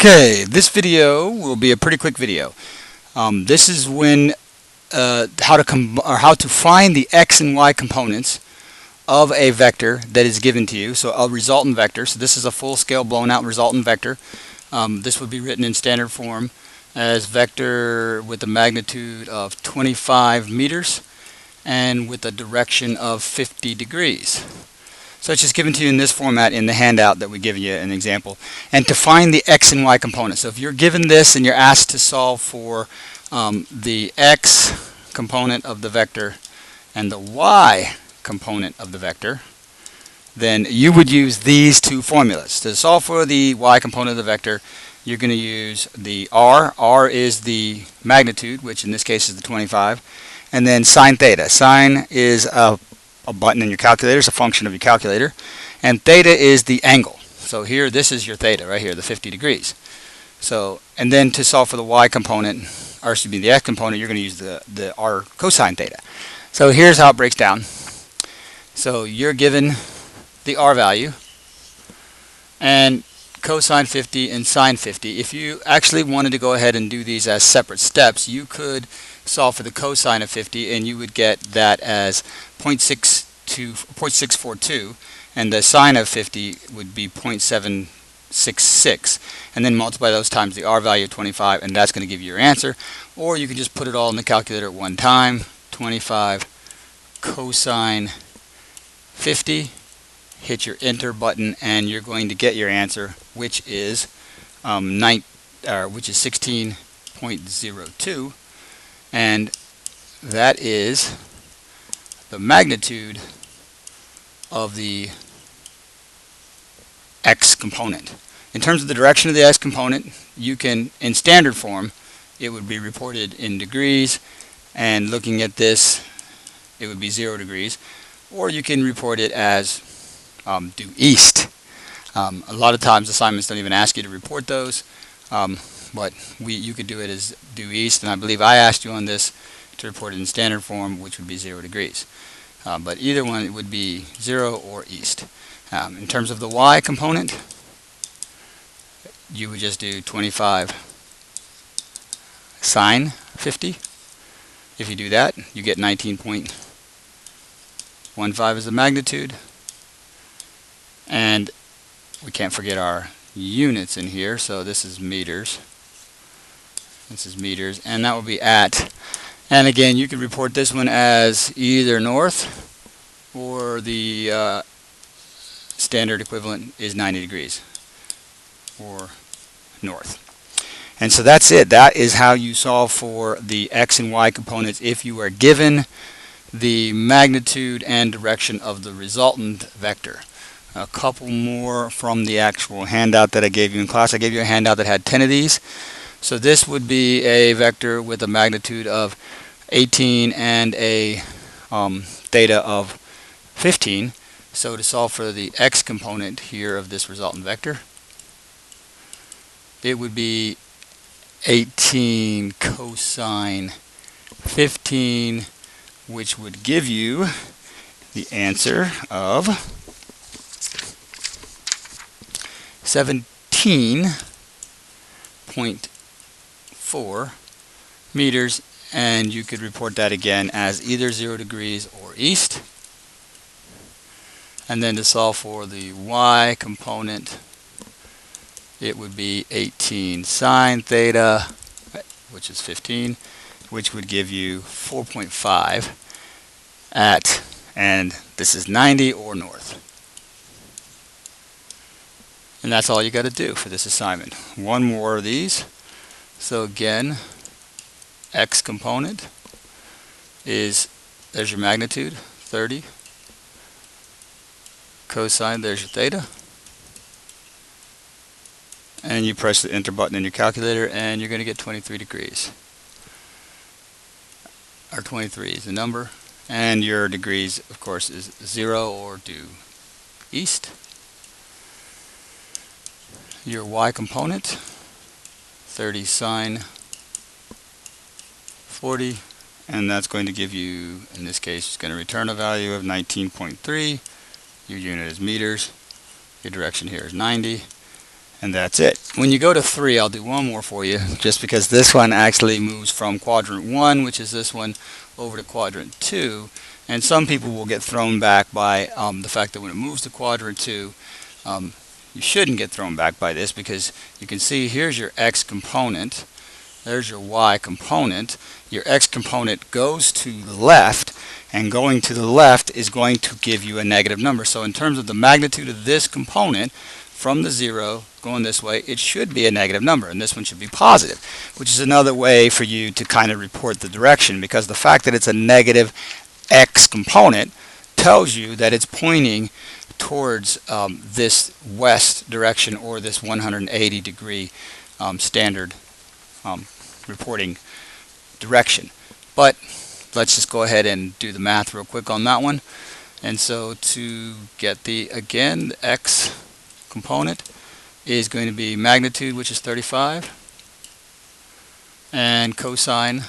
Okay, this video will be a pretty quick video. This is when how to find the x and y components of a vector that is given to you. So a resultant vector. So this is a full-scale blown-out resultant vector. This would be written in standard form as vector with a magnitude of 25 meters and with a direction of 50 degrees. So it's just given to you in this format in the handout that we give you an example. And to find the x and y components. So if you're given this and you're asked to solve for the x component of the vector and the y component of the vector, then you would use these two formulas. To solve for the y component of the vector, you're going to use the r. R is the magnitude, which in this case is the 25, and then sine theta. Sine is a button in your calculator, it's a function of your calculator, and theta is the angle. So here, this is your theta right here, the 50 degrees. So, and then to solve for the y component, or excuse me, the x component, you're going to use the r cosine theta. So here's how it breaks down. So you're given the r value and cosine 50 and sine 50. If you actually wanted to go ahead and do these as separate steps, you could solve for the cosine of 50 and you would get that as 0.642, and the sine of 50 would be 0.766, and then multiply those times the r value of 25, and that's going to give you your answer. Or you can just put it all in the calculator at one time. 25 cosine 50, hit your enter button, and you're going to get your answer, which is 16.02, and that is the magnitude of the x component. In terms of the direction of the x component, you can, in standard form, it would be reported in degrees, and looking at this, it would be 0 degrees, or you can report it as due east. A lot of times assignments don't even ask you to report those, but you could do it as due east, and I believe I asked you on this to report it in standard form, which would be 0 degrees. But either one, it would be 0 or east. In terms of the y component, you would just do 25 sine 50. If you do that, you get 19.15 as the magnitude. And we can't forget our units in here, so this is meters. This is meters, and that will be at. And again, you could report this one as either north, or the standard equivalent is 90 degrees, or north. And so that's it. That is how you solve for the x and y components if you are given the magnitude and direction of the resultant vector. A couple more from the actual handout that I gave you in class. I gave you a handout that had 10 of these. So this would be a vector with a magnitude of 18 and a theta of 15. So to solve for the x component here of this resultant vector, it would be 18 cosine 15, which would give you the answer of 17.4 meters, and you could report that again as either 0 degrees or east. And then to solve for the y component, it would be 18 sine theta, which is 15, which would give you 4.5 at, and this is 90 or north. And that's all you got to do for this assignment. One more of these. So again, x component is, there's your magnitude, 30. Cosine, there's your theta. And you press the enter button in your calculator and you're going to get 23 degrees. Or 23 is the number. And your degrees, of course, is 0 or due east. Your y component, 30 sine 40, and that's going to give you, in this case, it's going to return a value of 19.3. Your unit is meters. Your direction here is 90. And that's it. When you go to 3, I'll do one more for you, just because this one actually moves from quadrant 1, which is this one, over to quadrant 2. And some people will get thrown back by the fact that when it moves to quadrant 2, you shouldn't get thrown back by this, because you can see here's your x component, there's your y component. Your x component goes to the left, and going to the left is going to give you a negative number. So in terms of the magnitude of this component, from the 0 going this way, it should be a negative number, and this one should be positive, which is another way for you to kind of report the direction, because the fact that it's a negative x component tells you that it's pointing towards this west direction, or this 180 degree standard reporting direction. But let's just go ahead and do the math real quick on that one. And so to get the x component is going to be magnitude, which is 35, and cosine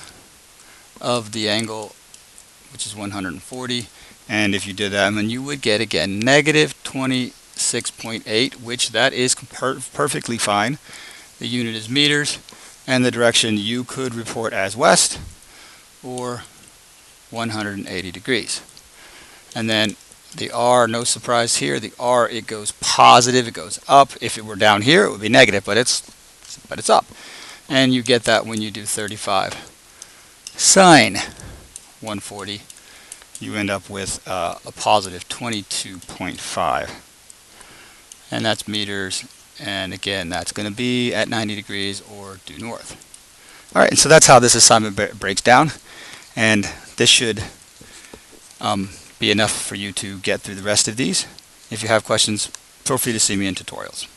of the angle, which is 140. And if you did that, then you would get, again, negative 26.8, which that is perfectly fine. The unit is meters, and the direction you could report as west, or 180 degrees. And then the r, no surprise here, the r, it goes positive, it goes up. If it were down here, it would be negative, but it's up. And you get that when you do 35 sine 140, you end up with a positive 22.5. And that's meters, and again, that's going to be at 90 degrees or due north. All right, and so that's how this assignment breaks down, and this should be enough for you to get through the rest of these. If you have questions, feel free to see me in tutorials.